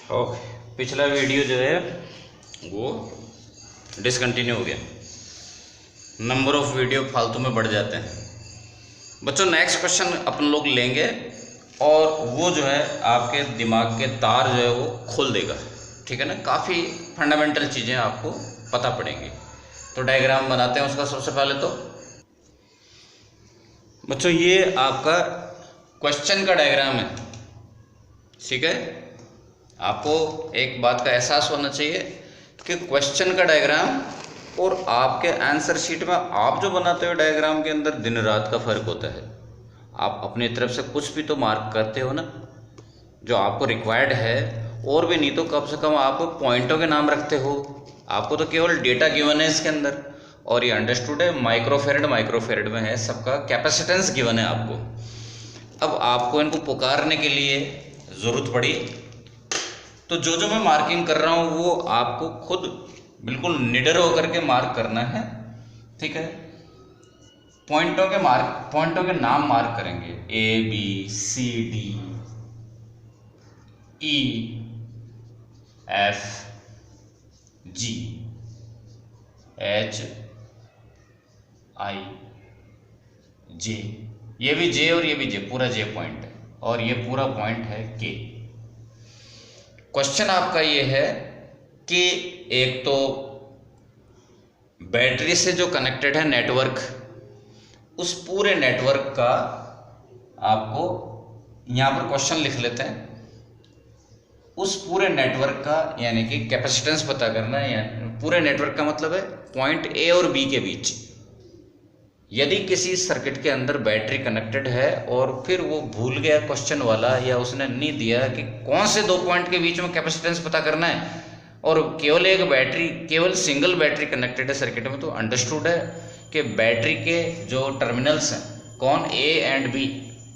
Okay, पिछला video जो है वो डिसकंटिन्यू हो गया। नंबर ऑफ वीडियो फालतू में बढ़ जाते हैं। बच्चों नेक्स्ट क्वेश्चन अपन लोग लेंगे और वो जो है आपके दिमाग के तार जो है वो खोल देगा, ठीक है ना। काफ़ी फंडामेंटल चीज़ें आपको पता पड़ेंगी। तो डायग्राम बनाते हैं उसका। सबसे पहले तो बच्चों ये आपका क्वेश्चन का डायग्राम है, ठीक है। आपको एक बात का एहसास होना चाहिए कि क्वेश्चन का डायग्राम और आपके आंसर शीट में आप जो बनाते हो डायग्राम के अंदर दिन रात का फ़र्क होता है। आप अपनी तरफ से कुछ भी तो मार्क करते हो ना, जो आपको रिक्वायर्ड है, और भी नहीं तो कम से कम आप पॉइंटों के नाम रखते हो। आपको तो केवल डेटा गिवन है इसके अंदर, और ये अंडरस्टूड है। माइक्रोफेरेड में है, सबका कैपेसिटेंस गिवन है आपको। अब आपको इनको पुकारने के लिए ज़रूरत पड़ी तो जो मैं मार्किंग कर रहा हूँ वो आपको खुद बिल्कुल निडर होकर के मार्क करना है, ठीक है। पॉइंटों के नाम मार्क करेंगे। A B C D E F G H I J. ये भी जे और ये भी जे, पूरा जे पॉइंट है, और ये पूरा पॉइंट है के। क्वेश्चन आपका ये है कि एक तो बैटरी से जो कनेक्टेड है नेटवर्क, उस पूरे नेटवर्क का आपको यहाँ पर क्वेश्चन लिख लेते हैं। उस पूरे नेटवर्क का यानी कि कैपेसिटेंस पता करना है। यानी पूरे नेटवर्क का मतलब है पॉइंट ए और बी के बीच। यदि किसी सर्किट के अंदर बैटरी कनेक्टेड है और फिर वो भूल गया क्वेश्चन वाला, या उसने नहीं दिया कि कौन से दो पॉइंट के बीच में कैपेसिटेंस पता करना है, और केवल एक बैटरी, केवल सिंगल बैटरी कनेक्टेड है सर्किट में, तो अंडरस्टूड है कि बैटरी के जो टर्मिनल्स हैं, कौन ए एंड बी,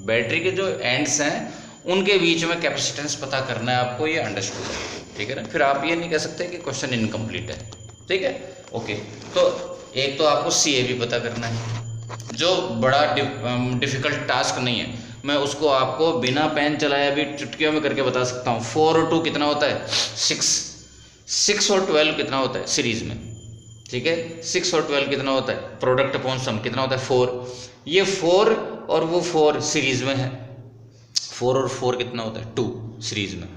बैटरी के जो एंड्स हैं उनके बीच में कैपेसिटेंस पता करना है आपको। ये अंडरस्टूड है, ठीक है ना। फिर आप ये नहीं कह सकते कि क्वेश्चन इनकम्प्लीट है, ठीक है। ओके, तो एक तो आपको सी ए बी पता करना है, जो बड़ा डिफ़िकल्ट टास्क नहीं है। मैं उसको आपको बिना पेन चलाए भी चुटकियों में करके बता सकता हूँ। 4 और 2 कितना होता है? 6 और 12 कितना होता है सीरीज़ में, ठीक है। 6 और 12 कितना होता है? प्रोडक्ट अपॉन सम कितना होता है? 4। ये 4 और वो 4 सीरीज़ में है। 4 और 4 कितना होता है? 2 सीरीज़ में।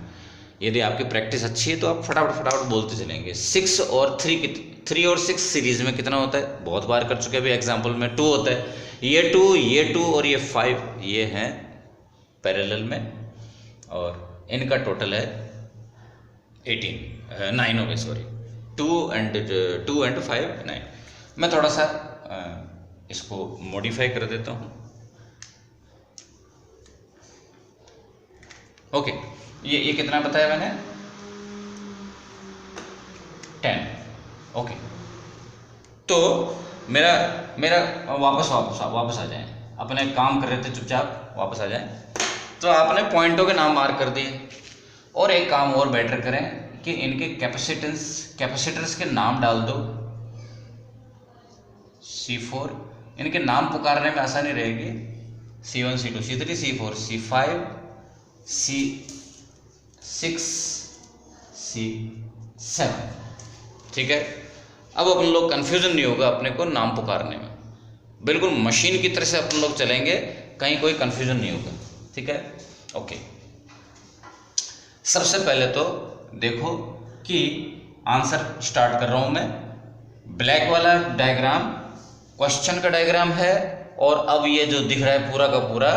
यदि आपकी प्रैक्टिस अच्छी है तो आप फटाफट बोलते चलेंगे। 6 और 3 और 6 सीरीज़ में कितना होता है? बहुत बार कर चुके हैं अभी एग्जाम्पल में। 2 होता है। ये 2 और ये 5 ये हैं पैरेलल में, और इनका टोटल है 9 हो गए, सॉरी। 2 and 5 9। मैं थोड़ा सा इसको मॉडिफाई कर देता हूँ। ओके, ये कितना बताया मैंने? 10। ओके, तो मेरा वापस आ जाएं। अपने काम कर रहे थे, चुपचाप वापस आ जाएं। तो आपने पॉइंटों के नाम मार्क कर दिए, और एक काम और बेटर करें कि इनके कैपेसिटर्स के नाम डाल दो। C4, इनके नाम पुकारने में आसानी रहेगी। C1 C2 C3 C4 C5 C6 C7, ठीक है। अब अपन लोग कंफ्यूजन नहीं होगा अपने को नाम पुकारने में। बिल्कुल मशीन की तरह से अपन लोग चलेंगे, कहीं कोई कंफ्यूजन नहीं होगा, ठीक है। ओके, सबसे पहले तो देखो कि आंसर स्टार्ट कर रहा हूं मैं। ब्लैक वाला डायग्राम क्वेश्चन का डायग्राम है, और अब ये जो दिख रहा है पूरा का पूरा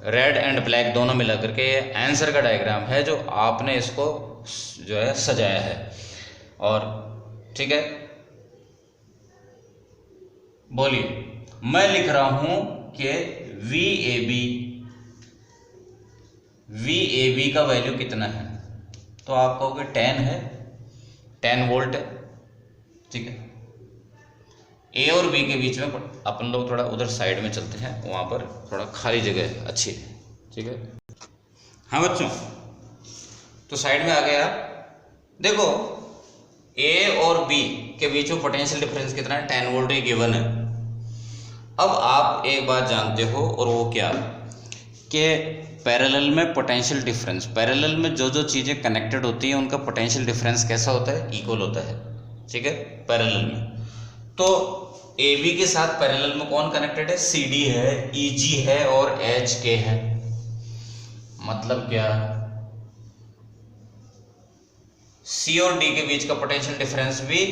रेड एंड ब्लैक दोनों मिला करके ये आंसर का डायग्राम है, जो आपने इसको जो है सजाया है। और ठीक है, बोलिए। मैं लिख रहा हूं कि VAB का वैल्यू कितना है? तो आप कहोगे 10 है, 10 वोल्ट है, ठीक है। ए और बी के बीच में अपन लोग थोड़ा उधर साइड में चलते हैं, वहां पर थोड़ा खाली जगह है, अच्छी है, ठीक है। हाँ बच्चों, तो साइड में आ गया। देखो ए और बी के बीच में पोटेंशियल डिफरेंस कितना है? 10 वोल्ट ही गिवन है। अब आप एक बात जानते हो, और वो क्या कि पैरेलल में पोटेंशियल डिफरेंस, पैरेलल में जो जो चीज़ें कनेक्टेड होती हैं उनका पोटेंशियल डिफरेंस कैसा होता है, इक्वल होता है। ठीक है, पैरेलल में तो ए बी के साथ पैरेलल में कौन कनेक्टेड है, सी डी है, ई जी है और एच के है। मतलब क्या, सी और डी के बीच का पोटेंशियल डिफरेंस भी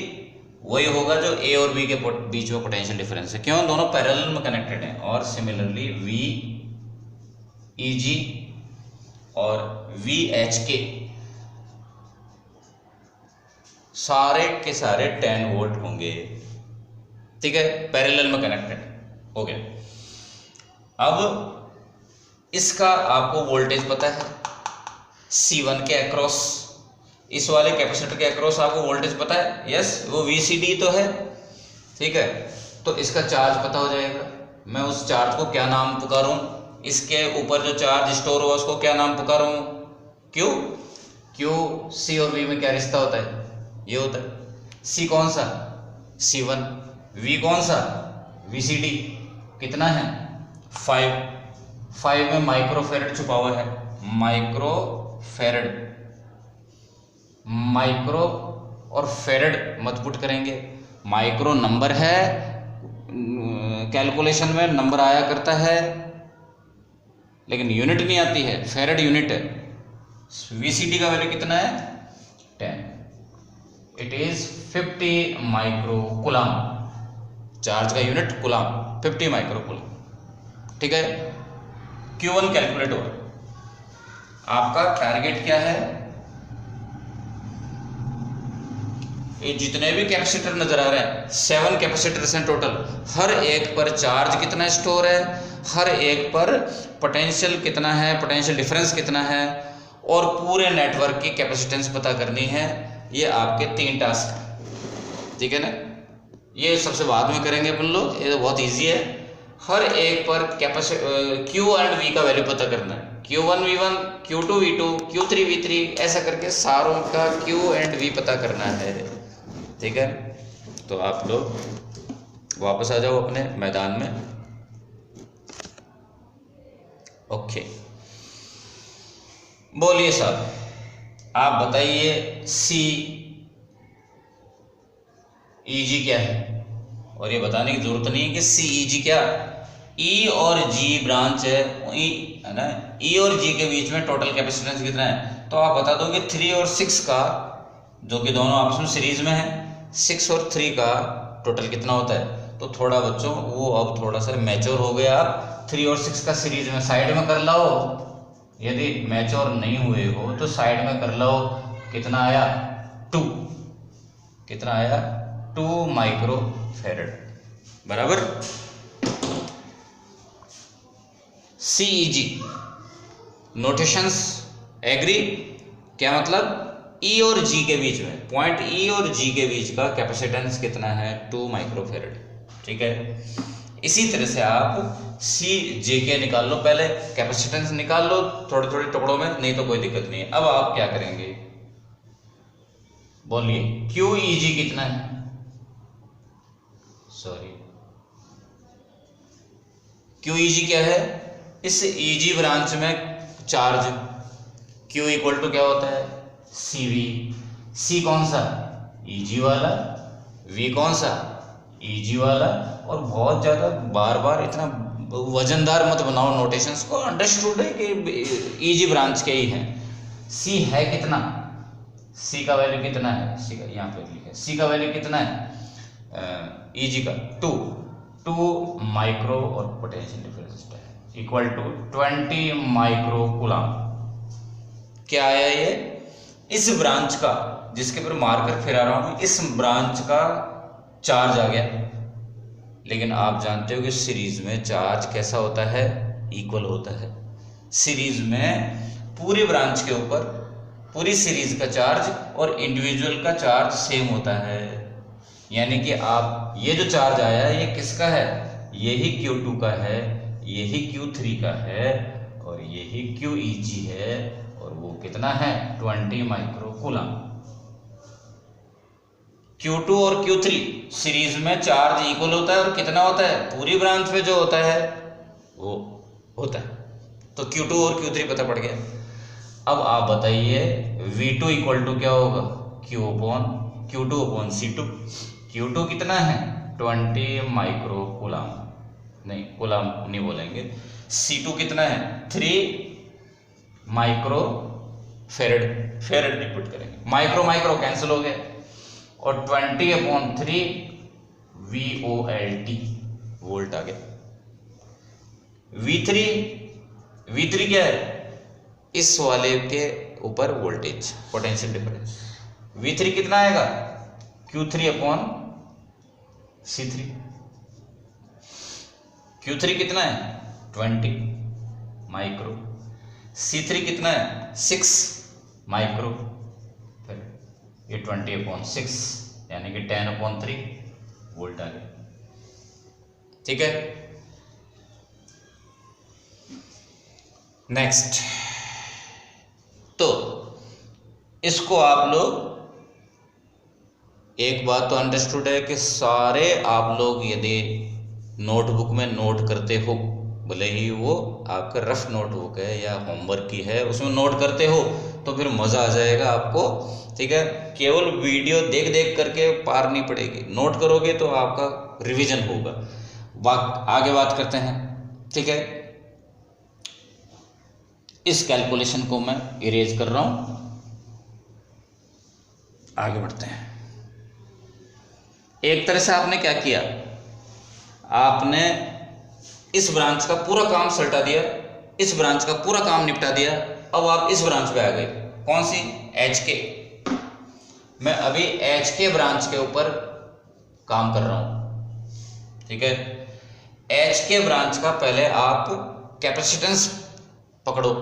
वही होगा जो ए और बी के बीच में पोटेंशियल डिफरेंस है। क्यों, दोनों पैरेलल में कनेक्टेड हैं। और सिमिलरली वी ई जी और वी एच के सारे के सारे 10 वोल्ट होंगे। ठीक है, पैरेलल में कनेक्टेड हो गया। अब इसका आपको वोल्टेज पता है, C1 के अक्रॉस, इस वाले कैपेसिटर के अक्रॉस आपको वोल्टेज पता है, यस, वो VCD तो है। ठीक है, तो इसका चार्ज पता हो जाएगा। मैं उस चार्ज को क्या नाम पुकारूं, इसके ऊपर जो चार्ज स्टोर हुआ उसको क्या नाम पुकारूं, क्यू। क्यू सी और वी में क्या रिश्ता होता है, ये होता है। सी कौन सा, C1, वी कौन सा, VCD, कितना है 5 में माइक्रोफेरेड छुपा हुआ है, माइक्रोफेरेड, माइक्रो और फेरेड मत पुट करेंगे, माइक्रो नंबर है, कैलकुलेशन में नंबर आया करता है लेकिन यूनिट नहीं आती है, फेरेड यूनिट है। VCD का वैल्यू कितना है 10, it is 50 micro coulomb, charge का यूनिट कूलम 50 माइक्रो कूलम। ठीक है, Q1 कैलकुलेट हो, आपका टारगेट क्या है, ये जितने भी कैपेसिटर नजर आ रहे हैं 7 कैपेसिटर्स हैं टोटल, हर एक पर चार्ज कितना स्टोर है, हर एक पर पोटेंशियल कितना है, पोटेंशियल डिफरेंस कितना है, और पूरे नेटवर्क की कैपेसिटेंस पता करनी है। ये आपके 3 टास्क हैं। ठीक है ना, ये सबसे बाद में करेंगे अपन लोग, ये तो बहुत इजी है। हर एक पर Q एंड V का वैल्यू पता करना है, Q1 V1, Q2 V2, Q3 V3, ऐसा करके सारों का Q एंड V पता करना है। ठीक है, तो आप लोग वापस आ जाओ अपने मैदान में। ओके, बोलिए साहब, आप बताइए सी ई जी क्या है, और ये बताने की जरूरत नहीं है कि सी ई जी क्या, ई और जी ब्रांच है, ई है ना, ई और जी के बीच में टोटल कैपेसिटेंस कितना है, तो आप बता दो कि 3 और 6 का, जो कि दोनों आपस में सीरीज में है, 6 और 3 का टोटल कितना होता है। तो थोड़ा बच्चों वो अब थोड़ा सा मैच्योर हो गया, आप 3 और 6 का सीरीज में साइड में कर लाओ, यदि मैच्योर नहीं हुए हो तो साइड में कर लो। कितना आया 2, कितना आया 2 माइक्रो फेरेड बराबर। CEG नोटेशंस एग्री, क्या मतलब E और G के बीच में, पॉइंट E और G के बीच का कैपेसिटेंस कितना है 2 माइक्रोफेरेड। ठीक है, इसी तरह से आप CJK निकाल लो, पहले कैपेसिटेंस निकाल लो थोड़े थोड़े टुकड़ों में, नहीं तो कोई दिक्कत नहीं है। अब आप क्या करेंगे बोलिए, QEG कितना है, सॉरी QEG क्या है, इस EG ब्रांच में चार्ज Q इक्वल टू क्या होता है CV, C कौन सा EG वाला, V कौन सा EG वाला, और बहुत ज़्यादा बार बार इतना वजनदार मत बनाओ नोटेशंस को, अंडरस्टूड है कि EG ब्रांच के ही हैं। C है कितना, C का वैल्यू कितना है, C का यहाँ पे लिखा है, C का वैल्यू कितना है EG का 2 माइक्रो, और potential difference equal to 20 micro coulomb. क्या आया ये, इस ब्रांच का, जिसके ऊपर मार्कर फिरा रहा हूं, इस ब्रांच का चार्ज आ गया। लेकिन आप जानते हो कि सीरीज में चार्ज कैसा होता है, इक्वल होता है। सीरीज में पूरी ब्रांच के ऊपर पूरी सीरीज का चार्ज और इंडिविजुअल का चार्ज सेम होता है। यानी कि आप ये जो चार्ज आया है ये किसका है, यही Q2 का है, यही Q3 का है, और यही QEG है, और वो कितना है 20 माइक्रो कूलम। Q2 और Q3 सीरीज में चार्ज इक्वल होता है, और कितना होता है पूरी ब्रांच में जो होता है वो होता है। तो Q2 और Q3 पता पड़ गया। अब आप बताइए V2 इक्वल टू क्या होगा, Q2 अपॉन C2। Q2 कितना है 20 माइक्रो कूलाम, नहीं कूलाम नहीं बोलेंगे, C2 कितना है 3 माइक्रो फेरेड, फेरेड नहीं पुट करेंगे, माइक्रो माइक्रो कैंसिल हो गया, और 20 अपॉन 3 VOLT, वोल्ट आ गया। V3 क्या है, इस वाले के ऊपर वोल्टेज, पोटेंशियल डिफरेंस। V3 कितना आएगा Q3 अपॉन C3। Q3 कितना है 20 माइक्रो, C3 कितना है 6 माइक्रो, फिर ये 20 अपॉन 6 यानी कि 10 अपॉन 3 वोल्ट आ गया। ठीक है, नेक्स्ट। तो इसको आप लोग, एक बात तो अंडरस्टूड है कि सारे आप लोग यदि नोटबुक में नोट करते हो, भले ही वो आपका रफ नोटबुक है या होमवर्क की है, उसमें नोट करते हो तो फिर मज़ा आ जाएगा आपको। ठीक है, केवल वीडियो देख देख करके पार नहीं पड़ेगी, नोट करोगे तो आपका रिवीजन होगा। आगे बात करते हैं। ठीक है, इस कैलकुलेशन को मैं इरेज कर रहा हूं, आगे बढ़ते हैं। एक तरह से आपने क्या किया, आपने इस ब्रांच का पूरा काम सल्टा दिया, इस ब्रांच का पूरा काम निपटा दिया। अब आप इस ब्रांच पे आ गए, कौन सी, HK। मैं अभी HK ब्रांच के ऊपर काम कर रहा हूं। ठीक है, HK ब्रांच का पहले आप कैपेसिटेंस पकड़ो।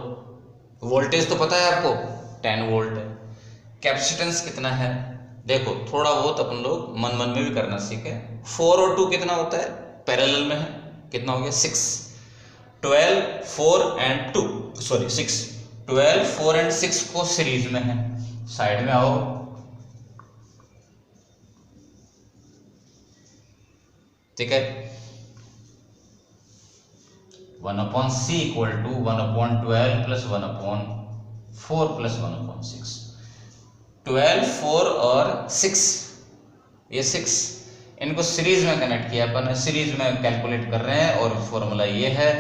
वोल्टेज तो पता है आपको 10 वोल्ट है, कैपेसिटेंस कितना है देखो, थोड़ा बहुत अपन लोग मन मन में भी करना सीखे। 4 और 2 कितना होता है, पैरेलल में है, कितना हो गया 6। 12 4 एंड 2 सॉरी 6, 12 4 एंड 6 को सीरीज में है। साइड में आओ, ठीक है, 1/C equal to 1/12 plus 1/4 plus 1/6। 12 4 और 6, ये 6 इनको सीरीज में कनेक्ट किया अपन, सीरीज में कैलकुलेट कर रहे हैं और फॉर्मूला ये है।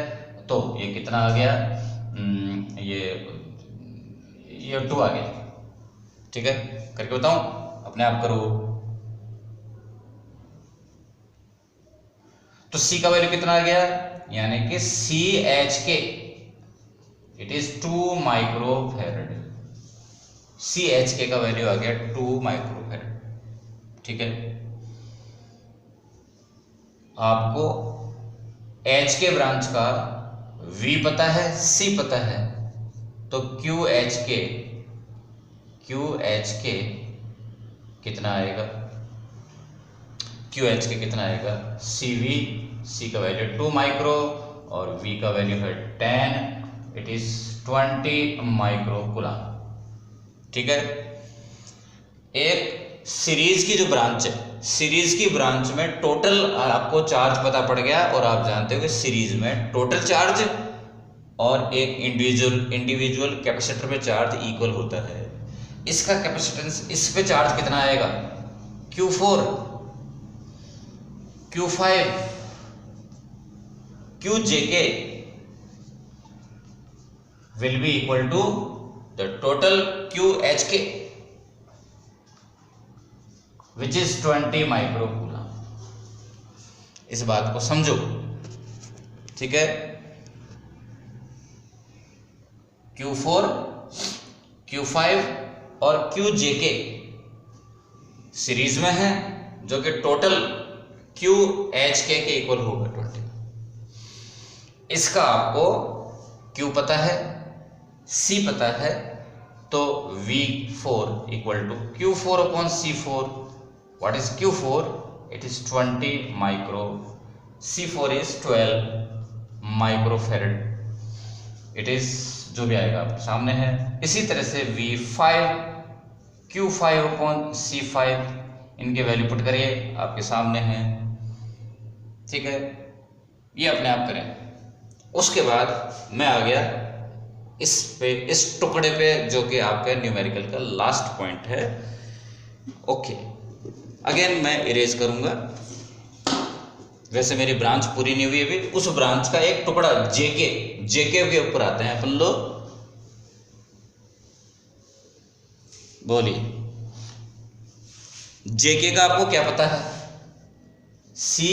तो ये कितना आ गया, ये 2 आ गया। ठीक है, करके बताऊं, अपने आप करो। तो C का वैल्यू कितना आ गया, यानी कि CHK it is 2 micro farad. CHK का वैल्यू आ गया 2 माइक्रो फैरेड। ठीक है, आपको HK ब्रांच का V पता है, C पता है, तो QHK कितना आएगा, QHK कितना आएगा, CV, C का वैल्यू 2 माइक्रो और V का वैल्यू है 10, इट इज 20 माइक्रो कूलम। ठीक है, एक सीरीज की जो ब्रांच है, सीरीज की ब्रांच में टोटल आपको चार्ज पता पड़ गया, और आप जानते हो कि सीरीज में टोटल चार्ज और एक इंडिविजुअल कैपेसिटर पे चार्ज इक्वल होता है। इसका कैपेसिटेंस, इस पे चार्ज कितना आएगा, Q4 Q5 QJK will be equal to the total QHK which is 20 micro coulomb. इस बात को समझो। ठीक है, Q4 Q5 और QJK सीरीज में है, जो कि टोटल QHK के इक्वल होगा 20। इसका आपको Q पता है, C पता है, तो V4 equal to Q4 upon C4। What is Q4, it is 20 micro, C4 is 12 micro farad. It is जो भी आएगा आपके सामने है। इसी तरह से V5 Q5 अपॉन C5, इनके वैल्यू पुट करिए, आपके सामने है। ठीक है, ये अपने आप करें। उसके बाद मैं आ गया इस टुकड़े पे जो कि आपका न्यूमेरिकल का लास्ट पॉइंट है। ओके, अगेन मैं इरेज करूंगा। वैसे मेरी ब्रांच पूरी नहीं हुई अभी, उस ब्रांच का एक टुकड़ा जेके के ऊपर आते हैं अपन लोग। बोलिए, जेके का आपको क्या पता है? सी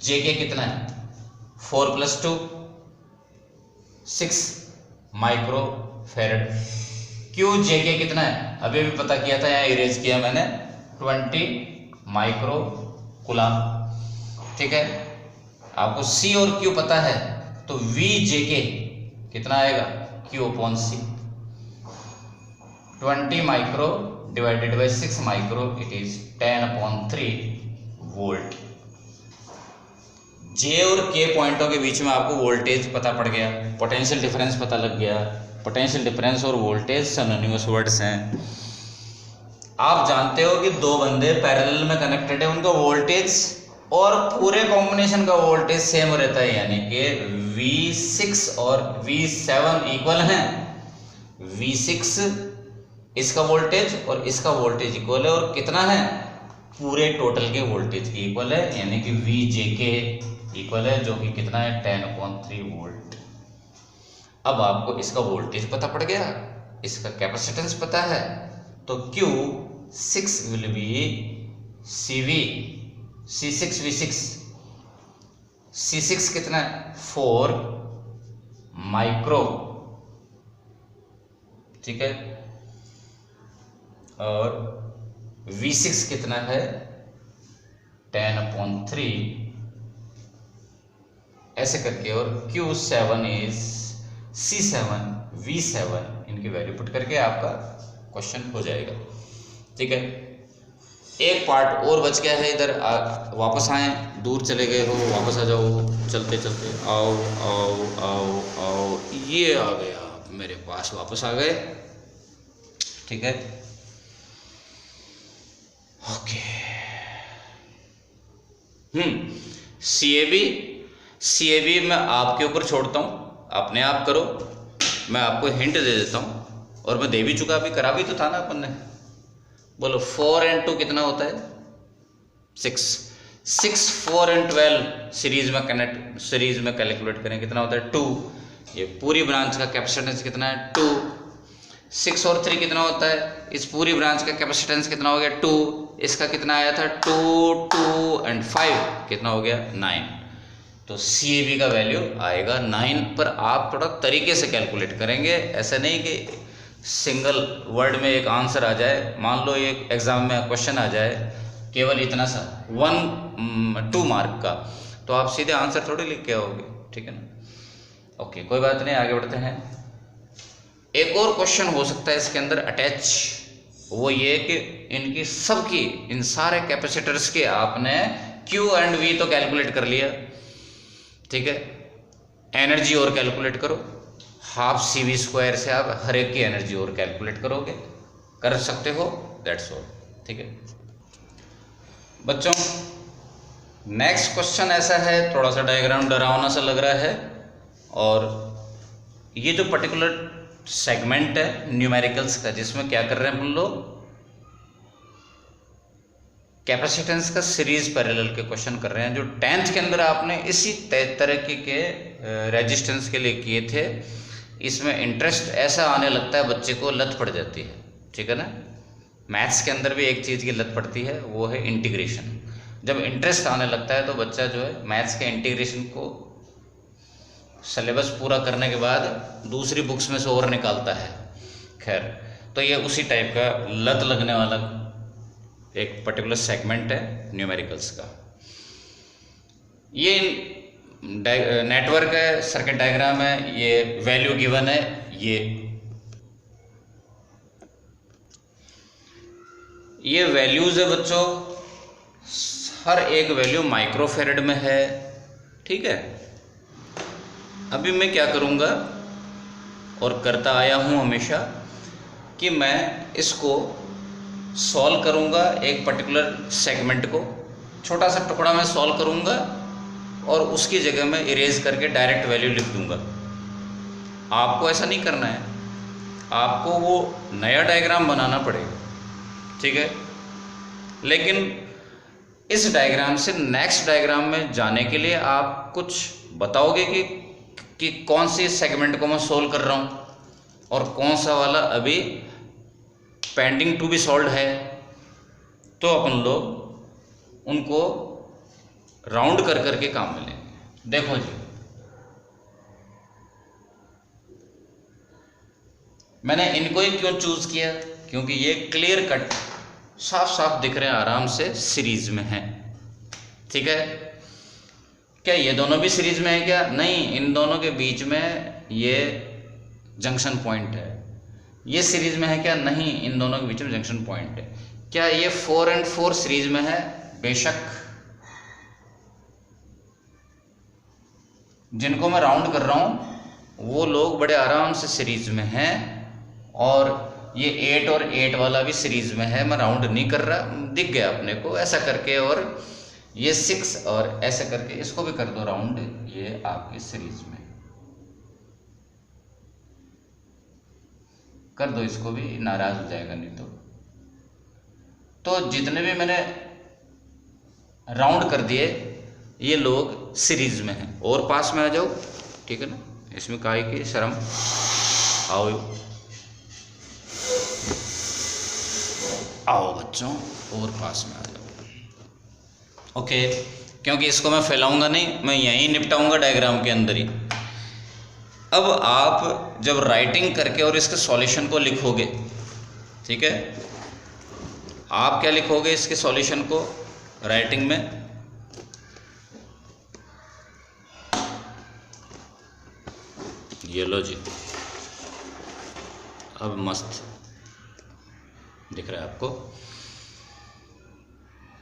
जेके कितना है? 4 + 2 6 माइक्रो फेरेड। क्यू जेके कितना है? अभी भी पता किया था, यहाँ इरेज किया मैंने, 20 माइक्रो कूलम। ठीक है, आपको सी और क्यू पता है तो वी जेके कितना आएगा? Q/C। 20 micro divided by 6 micro, it is 10/3 volt. J और के पॉइंटों के बीच में आपको वोल्टेज पता पड़ गया, पोटेंशियल डिफरेंस पता लग गया। पोटेंशियल डिफरेंस और वोल्टेज सिनोनिमस वर्ड्स हैं। आप जानते हो कि दो बंदे पैरेलल में कनेक्टेड है, उनका वोल्टेज और पूरे कॉम्बिनेशन का वोल्टेज सेम रहता है, यानी कि V6 और V7 इक्वल हैं। V6 इसका वोल्टेज और इसका वोल्टेज इक्वल है, और कितना है? पूरे टोटल के वोल्टेज की इक्वल है, यानी कि VJK इक्वल है, जो कि कितना है? 10/3 वोल्ट। अब आपको इसका वोल्टेज पता पड़ गया, इसका कैपेसिटेंस पता है, तो Q6 will be CV C6V6। C6 कितना है? 4 माइक्रो। ठीक है, और V6 कितना है? 10/3, ऐसे करके। और Q7 इज C7 V7, इनकी वैल्यू पुट करके आपका क्वेश्चन हो जाएगा। ठीक है, एक पार्ट और बच गया है इधर। वापस आए, दूर चले गए हो, वापस आ जाओ, चलते चलते आओ आओ आओ आओ, ये आ गया मेरे पास, वापस आ गए। ठीक है, ओके। CAB मैं आपके ऊपर छोड़ता हूँ, अपने आप करो। मैं आपको हिंट दे देता हूँ, और मैं दे भी चुका, अभी करा भी तो था ना अपन ने। बोलो 4 and 2 कितना होता है? 6। 4 and 12 सीरीज में कैलकुलेट करें, कितना होता है? 2। ये पूरी ब्रांच का कैपेसिटेंस कितना है? 2। 6 और 3 कितना होता है? इस पूरी ब्रांच का कैपेसिटेंस कितना हो गया? 2। इसका कितना आया था? 2, 2 and 5 कितना हो गया? 9। तो CAB का वैल्यू आएगा 9। पर आप थोड़ा तरीके से कैलकुलेट करेंगे, ऐसा नहीं कि सिंगल वर्ड में एक आंसर आ जाए। मान लो एक एग्जाम में क्वेश्चन आ जाए केवल इतना सा 2 मार्क का, तो आप सीधे आंसर थोड़ी लिख के आओगे। ठीक है ना? ओके, कोई बात नहीं, आगे बढ़ते हैं। एक और क्वेश्चन हो सकता है इसके अंदर अटैच, वो ये कि इनकी सबकी, इन सारे कैपेसिटर्स के आपने Q and V तो कैलकुलेट कर लिया। ठीक है, एनर्जी और कैलकुलेट करो। 1/2 CV² से आप हर एक की एनर्जी और कैलकुलेट करोगे, कर सकते हो, दैट्स ऑल। ठीक है बच्चों, नेक्स्ट क्वेश्चन ऐसा है, थोड़ा सा डायग्राम डरावना सा लग रहा है, और ये जो पर्टिकुलर सेगमेंट है न्यूमेरिकल्स का, जिसमें क्या कर रहे हैं हम लोग? कैपेसिटेंस का सीरीज पैरेलल के क्वेश्चन कर रहे हैं, जो 10th के अंदर आपने इसी तरह के रेजिस्टेंस के लिए किए थे। इसमें इंटरेस्ट ऐसा आने लगता है, बच्चे को लत पड़ जाती है। ठीक है ना? मैथ्स के अंदर भी एक चीज़ की लत पड़ती है, वो है इंटीग्रेशन। जब इंटरेस्ट आने लगता है तो बच्चा जो है मैथ्स के इंटीग्रेशन को सिलेबस पूरा करने के बाद दूसरी बुक्स में से और निकालता है। खैर, तो ये उसी टाइप का लत लगने वाला एक पर्टिकुलर सेगमेंट है न्यूमेरिकल्स का। ये नेटवर्क है, सर्किट डायग्राम है, ये वैल्यू गिवन है। ये वैल्यूज है बच्चों, हर एक वैल्यू माइक्रोफेरेड में है। ठीक है, अभी मैं क्या करूँगा और करता आया हूँ हमेशा, कि मैं इसको सॉल्व करूँगा, एक पर्टिकुलर सेगमेंट को छोटा सा टुकड़ा में सॉल्व करूँगा, और उसकी जगह में इरेज करके डायरेक्ट वैल्यू लिख दूँगा। आपको ऐसा नहीं करना है, आपको वो नया डायग्राम बनाना पड़ेगा, ठीक है। लेकिन इस डायग्राम से नेक्स्ट डायग्राम में जाने के लिए आप कुछ बताओगे कि कौन सी सेगमेंट को मैं सोल्व कर रहा हूँ और कौन सा वाला अभी पेंडिंग टू बी सॉल्व है, तो अपन लोग उनको राउंड कर करके काम में लेंगे। देखो जी, मैंने इनको ही क्यों चूज किया, क्योंकि ये क्लियर कट साफ साफ दिख रहे हैं, आराम से सीरीज में है, ठीक है। क्या ये दोनों भी सीरीज में है क्या? नहीं, इन दोनों के बीच में ये जंक्शन पॉइंट है। ये सीरीज में है क्या? नहीं, इन दोनों के बीच में जंक्शन पॉइंट है। क्या ये 4 and 4 सीरीज में है? बेशक। जिनको मैं राउंड कर रहा हूं वो लोग बड़े आराम से सीरीज में हैं, और ये 8 और 8 वाला भी सीरीज में है, मैं राउंड नहीं कर रहा, दिख गया अपने को ऐसा करके। और ये 6 और ऐसे करके इसको भी कर दो राउंड, ये आपके सीरीज में कर दो, इसको भी, नाराज हो जाएगा नहीं तो जितने भी मैंने राउंड कर दिए ये लोग सीरीज में हैं। और पास में आ जाओ, ठीक है ना, इसमें काहे की शर्म, आओ आओ बच्चों, और पास में आ जाओ। ओके, क्योंकि इसको मैं फैलाऊंगा नहीं, मैं यहीं निपटाऊंगा डायग्राम के अंदर ही। अब आप जब राइटिंग करके और इसके सॉल्यूशन को लिखोगे, ठीक है, आप क्या लिखोगे इसके सॉल्यूशन को राइटिंग में? ये लो जी, अब मस्त दिख रहा है आपको।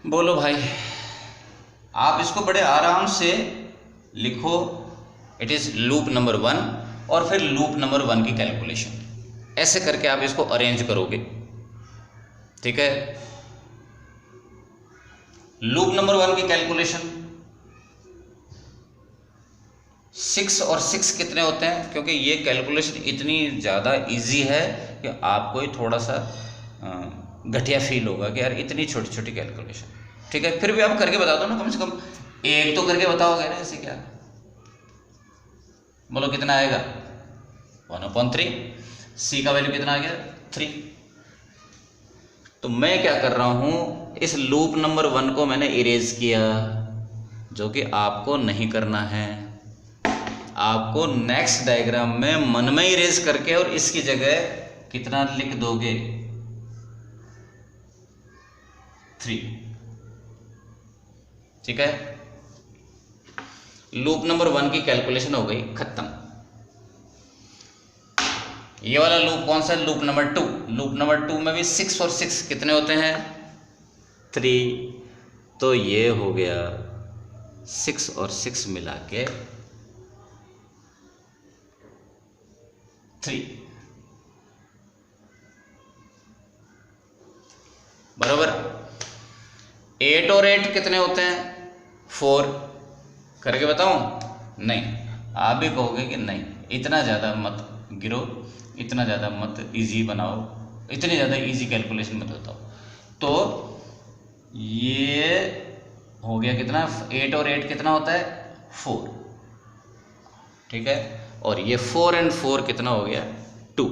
बोलो भाई, आप इसको बड़े आराम से लिखो, इट इज लूप नंबर 1, और फिर लूप नंबर 1 की कैलकुलेशन, ऐसे करके आप इसको अरेंज करोगे, ठीक है। लूप नंबर 1 की कैलकुलेशन 6 और 6 कितने होते हैं, क्योंकि ये कैलकुलेशन इतनी ज़्यादा इजी है कि आपको ही थोड़ा सा घटिया फील होगा कि यार इतनी छोटी छोटी कैलकुलेशन, ठीक है। फिर भी आप करके बता दो ना, कम से कम एक तो करके बताओगे ना, ऐसे क्या। बोलो कितना आएगा? 1/3। सी का वैल्यू कितना आ गया? 3। तो मैं क्या कर रहा हूं, इस लूप नंबर 1 को मैंने इरेज किया, जो कि आपको नहीं करना है। आपको नेक्स्ट डायग्राम में मन में इरेज करके और इसकी जगह कितना लिख दोगे? 3, ठीक है। लूप नंबर 1 की कैलकुलेशन हो गई खत्म। ये वाला लूप कौन सा? Loop number 2। लूप नंबर 2 में भी 6 और 6 कितने होते हैं? 3। तो ये हो गया 6 और 6 मिला के 3, बराबर। 8 और 8 कितने होते हैं? 4। करके बताऊं? नहीं, आप भी कहोगे कि नहीं, इतना ज़्यादा मत गिरो, इतना ज़्यादा मत इजी बनाओ, इतनी ज़्यादा इजी कैलकुलेशन मत बताओ। तो ये हो गया कितना? 8 और 8 कितना होता है? 4, ठीक है। और ये 4 and 4 कितना हो गया? 2।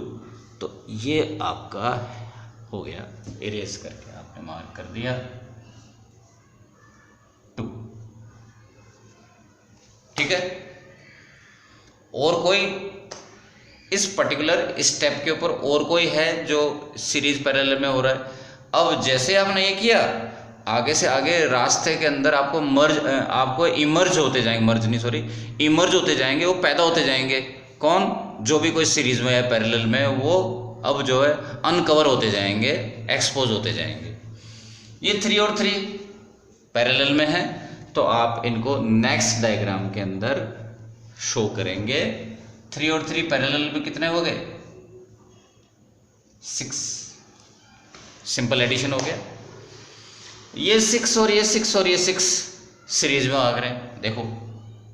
तो ये आपका हो गया, इरेज करके आपने मार्क कर दिया 2, ठीक है। और कोई इस पर्टिकुलर स्टेप के ऊपर और कोई है जो सीरीज पैरेलल में हो रहा है? अब जैसे आपने ये किया, आगे से आगे रास्ते के अंदर आपको इमर्ज होते जाएंगे, इमर्ज होते जाएंगे, वो पैदा होते जाएंगे। कौन? जो भी कोई सीरीज में है पैरेलल में, वो अब जो है अनकवर होते जाएंगे, एक्सपोज होते जाएंगे। ये 3 और 3 पैरेलल में है, तो आप इनको नेक्स्ट डायग्राम के अंदर शो करेंगे। 3 और 3 पैरेलल में कितने हो गए? 6। सिंपल एडिशन हो गया। ये 6 और ये 6 और ये 6 सीरीज में आ गए, देखो,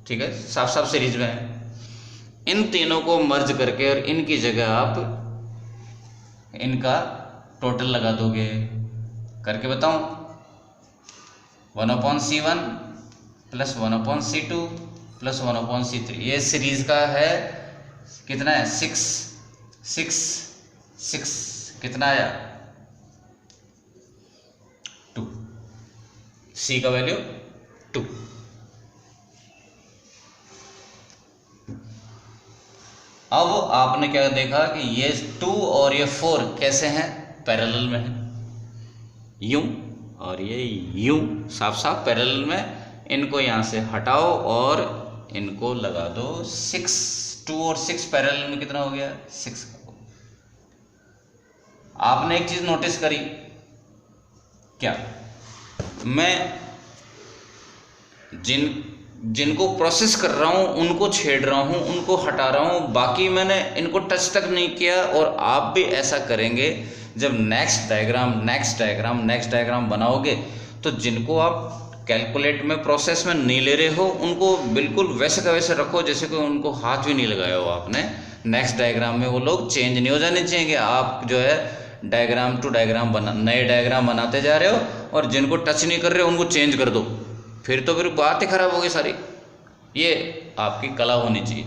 ठीक है, साफ साफ सीरीज में है। इन तीनों को मर्ज करके और इनकी जगह आप इनका टोटल लगा दोगे। करके बताऊं, 1/C1 plus 1/C2 plus 1/C3, ये सीरीज का है कितना है 6 6 6, कितना आया 2, C का वैल्यू 2। अब आपने क्या देखा कि ये 2 और ये 4 कैसे हैं, पैरेलल में है, यूं और ये यूं साफ साफ पैरेलल में। इनको यहां से हटाओ और इनको लगा दो 6, 2 और 6 पैरेलल में कितना हो गया 6। आपने एक चीज नोटिस करी क्या, मैं जिनको प्रोसेस कर रहा हूं उनको छेड़ रहा हूं, उनको हटा रहा हूं, बाकी मैंने इनको टच तक नहीं किया। और आप भी ऐसा करेंगे जब नेक्स्ट डायग्राम बनाओगे, तो जिनको आप कैलकुलेट में प्रोसेस में नहीं ले रहे हो उनको बिल्कुल वैसे का वैसे रखो जैसे कि उनको हाथ भी नहीं लगाया हो आपने। नेक्स्ट डायग्राम में वो लोग चेंज नहीं हो जाने चाहिए। आप जो है डायग्राम टू डायग्राम नए डायग्राम बनाते जा रहे हो और जिनको टच नहीं कर रहे हो उनको चेंज कर दो, फिर बात ही खराब होगी सारी। ये आपकी कला होनी चाहिए।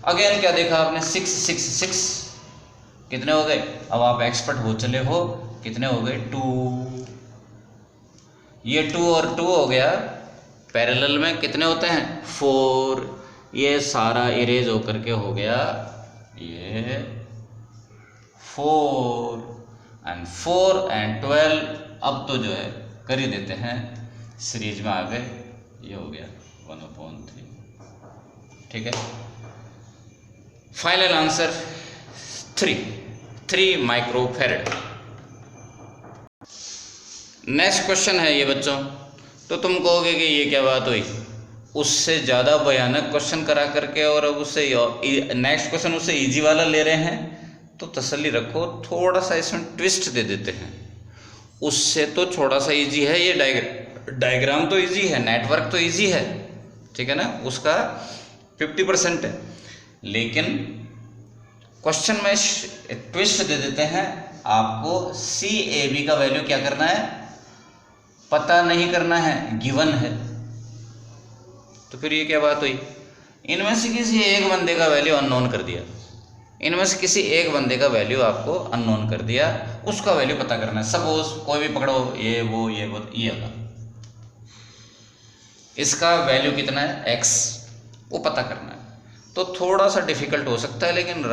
अगेन क्या देखा आपने 6 6 6 कितने हो गए, अब आप एक्सपर्ट हो चले हो, कितने हो गए 2। ये 2 और 2 हो गया, पैरेलल में कितने होते हैं 4, ये सारा इरेज होकर के हो गया ये 4 एंड 12। अब तो जो है कर ही देते हैं, सीरीज में आ गए, ये हो गया 1/3। ठीक है, final answer 3 microfarad. Next question है ये बच्चों, तो तुम कहोगे कि ये क्या बात हुई, उससे ज़्यादा भयानक क्वेश्चन करा करके और अब उससे नेक्स्ट क्वेश्चन उससे इजी वाला ले रहे हैं, तो तसल्ली रखो, थोड़ा सा इसमें ट्विस्ट दे देते हैं। उससे तो थोड़ा सा इजी है, ये डायग्राम तो इजी है, नेटवर्क तो इजी है, ठीक है ना, उसका 50% है। लेकिन क्वेश्चन में ट्विस्ट दे देते हैं, आपको CAB का वैल्यू क्या करना है, पता नहीं करना है, गिवन है। तो फिर ये क्या बात हुई, इनमें से किसी एक बंदे का वैल्यू अननोन कर दिया, इनमें से किसी एक बंदे का वैल्यू आपको अननोन कर दिया, उसका वैल्यू पता करना है। सपोज कोई भी पकड़ो, ये होगा, इसका वैल्यू कितना है x, वो पता करना है। तो थोड़ा सा डिफिकल्ट हो सकता है, लेकिन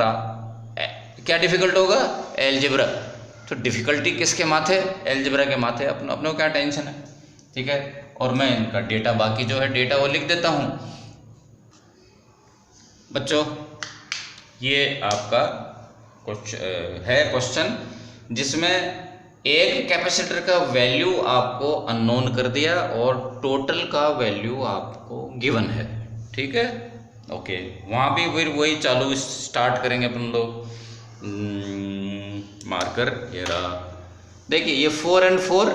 क्या डिफिकल्ट होगा, एलजेब्रा। तो डिफिकल्टी किसके माथे, एलजेब्रा के माथे, अपने को क्या टेंशन है, ठीक है। और मैं इनका डेटा, बाकी जो है डेटा वो लिख देता हूं। बच्चों ये आपका कुछ है क्वेश्चन जिसमें एक कैपेसिटर का वैल्यू आपको अननोन कर दिया और टोटल का वैल्यू आपको गिवन है, ठीक है। ओके, वहाँ भी फिर वही चालू स्टार्ट करेंगे अपन लोग। मार्कर ये रहा, देखिए ये 4 एंड 4,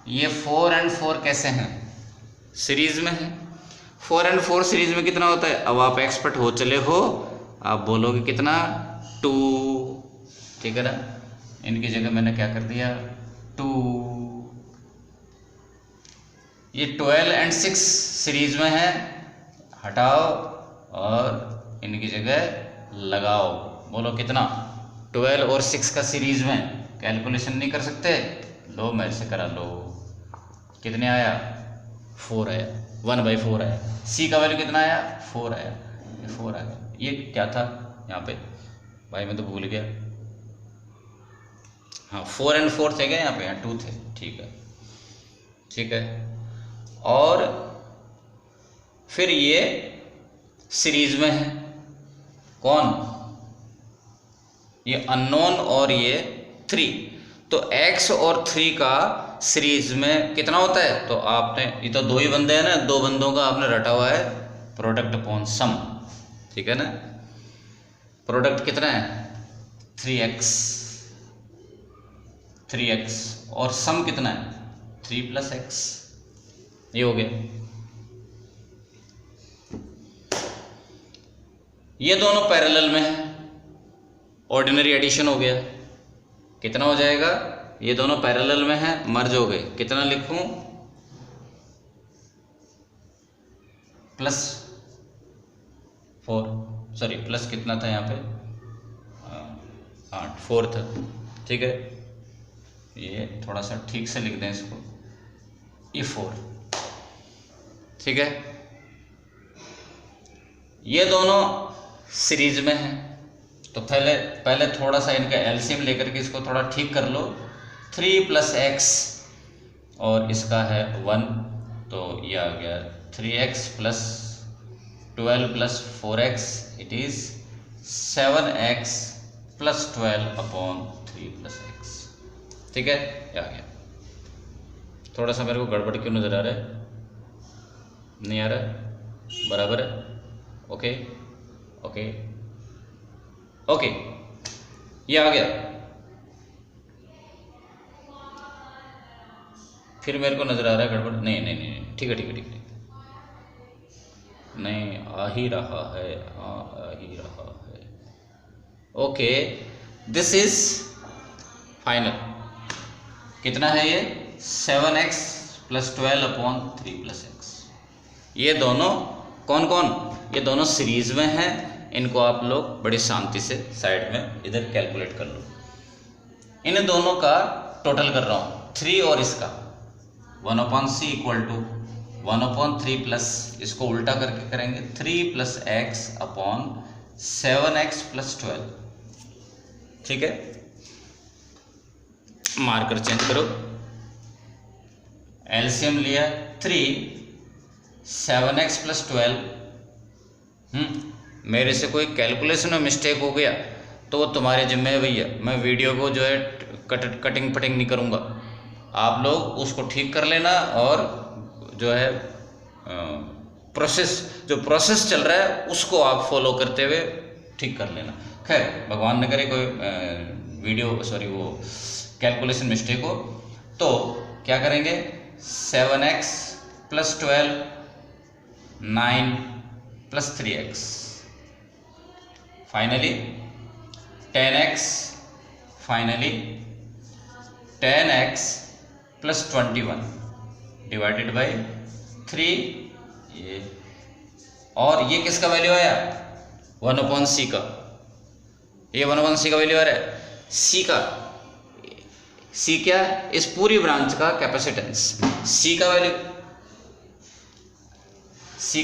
ये 4 एंड 4 कैसे हैं, सीरीज में है। 4 एंड 4 सीरीज में कितना होता है, अब आप एक्सपर्ट हो चले हो, आप बोलोगे कितना 2, ठीक है ना। इनकी जगह मैंने क्या कर दिया 2। ये 12 एंड 6 सीरीज में है, हटाओ और इनकी जगह लगाओ, बोलो कितना 12 और 6 का सीरीज में। कैलकुलेशन नहीं कर सकते, लो मेरे से करा लो, कितने आया 4 आया, 1/4 आया। C का वैल्यू कितना आया 4 आया, ये 4 आ गया। ये क्या था यहाँ पे भाई, मैं तो भूल गया, हाँ 4 एंड 4 थे क्या यहाँ पे, यहाँ 2 थे, ठीक है, ठीक है। और फिर ये सीरीज में है, कौन, ये अननोन और ये 3। तो x और 3 का सीरीज में कितना होता है, तो आपने, ये तो 2 ही बंदे हैं ना, 2 बंदों का आपने रटा हुआ है प्रोडक्ट अपॉन सम, ठीक है ना। प्रोडक्ट कितना है 3x और सम कितना है 3 + x, ये हो गया। ये दोनों पैरेलल में है, ऑर्डिनरी एडिशन हो गया, कितना हो जाएगा, ये दोनों पैरेलल में है, मर्ज हो गए, कितना लिखूं, +4, सॉरी प्लस कितना था यहाँ पे, 4 था, ठीक है, ये थोड़ा सा ठीक से लिख दें इसको, ये 4, ठीक है। ये दोनों सीरीज में हैं, तो पहले थोड़ा सा इनका एलसीएम लेकर के इसको थोड़ा ठीक कर लो। 3 + x और इसका है 1, तो ये आ गया 3x + 12 + 4x, it is 7x + 12/3 + x, ठीक है, ये आ गया। थोड़ा सा मेरे को गड़बड़ क्यों नज़र आ रहा है, नहीं आ रहा है, बराबर है, ओके ओके ओके, ये आ गया। फिर मेरे को नज़र आ रहा है गड़बड़, नहीं नहीं नहीं, ठीक है ठीक है ठीक है, नहीं आ ही रहा है, आ ही रहा है, ओके, दिस इज फाइनल, कितना है ये, 7x + 12/3 + x। ये दोनों कौन कौन, ये दोनों सीरीज में हैं, इनको आप लोग बड़ी शांति से साइड में इधर कैलकुलेट कर लो। इन दोनों का टोटल कर रहा हूँ, 3 और इसका 1/c = 1/3 प्लस, इसको उल्टा करके करेंगे 3 + x/7x + 12, ठीक है, मार्कर चेंज करो, एलसीएम लिया 3, 7x + 12, मेरे से कोई कैलकुलेशन में मिस्टेक हो गया तो वो तुम्हारे जिम्मे है भैया, मैं वीडियो को जो है कटिंग पटिंग नहीं करूँगा, आप लोग उसको ठीक कर लेना, और जो है जो प्रोसेस चल रहा है उसको आप फॉलो करते हुए ठीक कर लेना। खैर भगवान न करे कोई वो कैलकुलेशन मिस्टेक हो, तो क्या करेंगे, 7x + 12 9 + 3x, finally 10x, finally 10x + 21 / 3, ये, और ये किसका वैल्यू आया, 1/c का, ये 1/c का वैल्यू आ रहा है, c क्या, इस पूरी ब्रांच का कैपेसिटेंस, c का